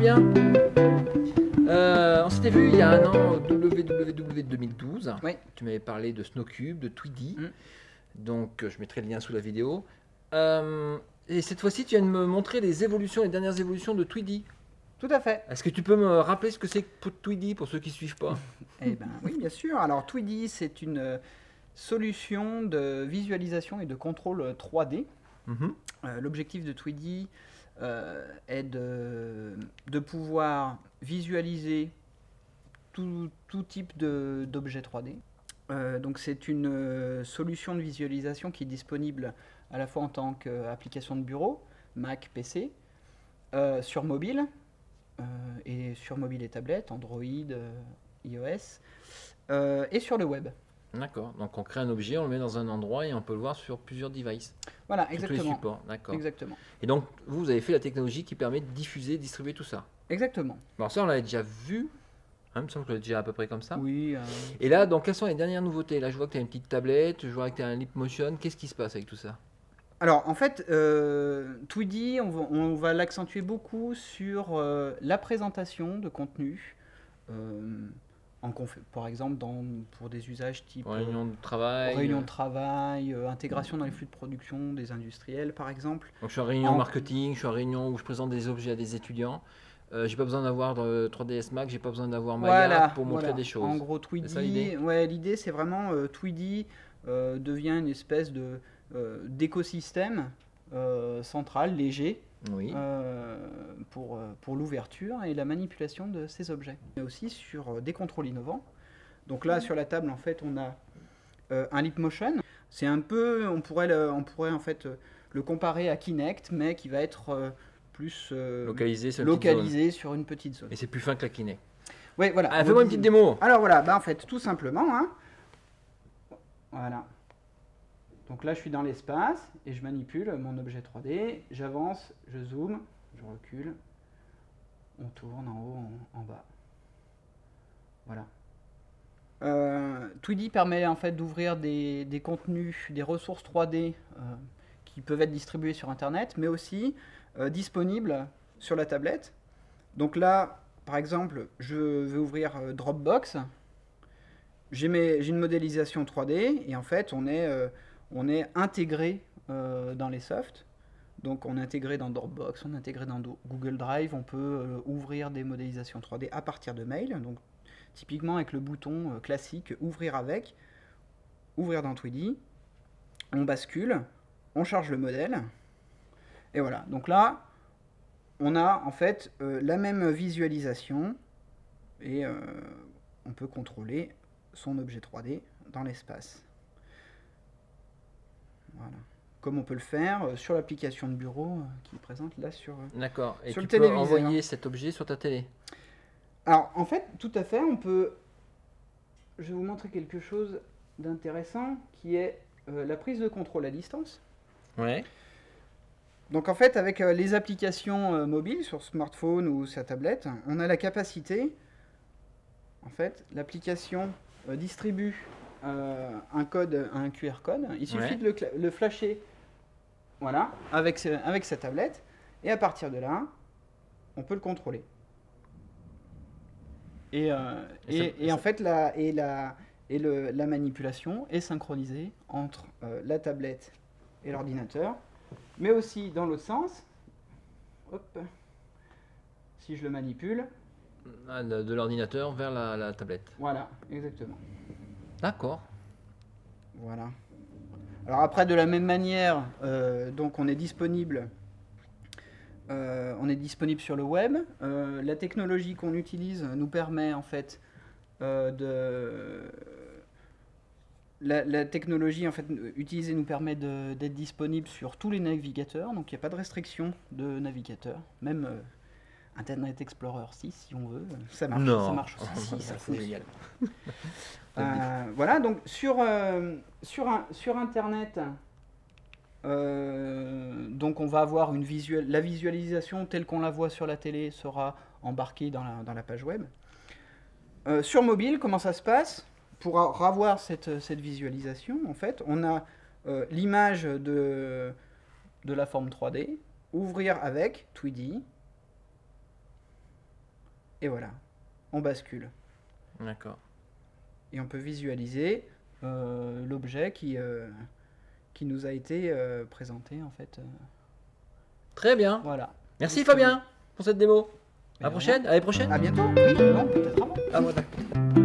bien. On s'était vu il y a un an au WWW 2012. Oui. Tu m'avais parlé de Snowcube, de Tweedy. Mm. Donc je mettrai le lien sous la vidéo. Et cette fois-ci, tu viens de me montrer les dernières évolutions de Tweedy. Tout à fait. Est-ce que tu peux me rappeler ce que c'est que Tweedy pour ceux qui ne suivent pas? Eh ben oui, bien sûr. Alors Tweedy, c'est une solution de visualisation et de contrôle 3D. Mhm. L'objectif de Tweedy est de pouvoir visualiser tout type d'objets 3D. Donc c'est une solution de visualisation qui est disponible à la fois en tant qu'application de bureau, Mac, PC, sur mobile, et sur mobile et tablette, Android, iOS, et sur le web. D'accord. Donc on crée un objet, on le met dans un endroit et on peut le voir sur plusieurs devices. Voilà, Sur tous les exactement. supports. D'accord. Exactement. Et donc vous avez fait la technologie qui permet de diffuser, distribuer tout ça. Exactement. Alors ça, on l'avait déjà vu. Hein, il me semble que je l'ai déjà à peu près comme ça. Oui. Et là, donc, quelles sont les dernières nouveautés? Là, je vois que tu as une petite tablette, je vois que tu as un Leap Motion. Qu'est-ce qui se passe avec tout ça? Alors, en fait, Tweedy, on va l'accentuer beaucoup sur la présentation de contenu. Par exemple, pour des usages type Réunion de travail. réunion de travail, intégration dans les flux de production des industriels, par exemple. Donc, je suis en réunion marketing, je suis en réunion où je présente des objets à des étudiants. J'ai pas besoin d'avoir de 3ds Max, j'ai pas besoin d'avoir Maya pour montrer des choses. En gros, Tweedy, l'idée c'est vraiment Tweedy devient une espèce d'écosystème central, léger, Oui. pour l'ouverture et la manipulation de ces objets. Mais aussi sur des contrôles innovants. Donc là, sur la table, en fait, on a un Leap Motion. C'est un peu, on pourrait en fait le comparer à Kinect, mais qui va être plus localisé sur une petite zone. Et c'est plus fin que la Kinect. Oui, voilà. Ah, fais-moi une petite démo. Alors voilà, en fait, tout simplement, hein, voilà. Donc là, je suis dans l'espace et je manipule mon objet 3D. J'avance, je zoome, je recule, on tourne en haut, en bas. Voilà. Tweedy permet en fait d'ouvrir des contenus, des ressources 3D qui peuvent être distribuées sur Internet, mais aussi disponibles sur la tablette. Donc là, par exemple, je vais ouvrir Dropbox. J'ai une modélisation 3D et en fait, on est intégré dans les softs. Donc on est intégré dans Dropbox, on est intégré dans Google Drive. On peut ouvrir des modélisations 3D à partir de mail. Donc typiquement avec le bouton classique ouvrir avec, ouvrir dans Tweedy, on bascule, on charge le modèle, et voilà. Donc là, on a en fait la même visualisation, et on peut contrôler son objet 3D dans l'espace. Voilà. Comme on peut le faire sur l'application de bureau qui est présente là sur D'accord. Et sur tu le peux téléviseur. envoyer cet objet sur ta télé? Alors, en fait, tout à fait, on peut... Je vais vous montrer quelque chose d'intéressant, qui est la prise de contrôle à distance. Ouais. Donc, en fait, avec les applications mobiles, sur smartphone ou sa tablette, on a la capacité... En fait, l'application distribue un QR code. Il suffit de le flasher, voilà, avec sa tablette. Et à partir de là, on peut le contrôler. Et en fait, la manipulation est synchronisée entre la tablette et l'ordinateur, mais aussi dans l'autre sens. Hop, si je le manipule. De l'ordinateur vers la tablette. Voilà, exactement. D'accord. Voilà. Alors après, de la même manière, donc on est disponible sur le web. La technologie qu'on utilise nous permet en fait la technologie en fait utilisée nous permet d'être disponible sur tous les navigateurs, donc il n'y a pas de restriction de navigateur, même Internet Explorer 6 si on veut, ça marche. Non. Ça marche aussi. Ça c'est génial. Voilà, donc sur Internet, donc on va avoir la visualisation telle qu'on la voit sur la télé sera embarquée dans la page web. Sur mobile, comment ça se passe? Pour avoir cette visualisation, en fait, on a l'image de la forme 3D, ouvrir avec Tweedy, Et voilà, on bascule. D'accord. Et on peut visualiser l'objet qui nous a été présenté en fait. Très bien. Voilà. Merci Fabien pour cette démo. À la prochaine. À la prochaine. À bientôt. Oui, non, peut-être avant. Ah, bon, d'accord.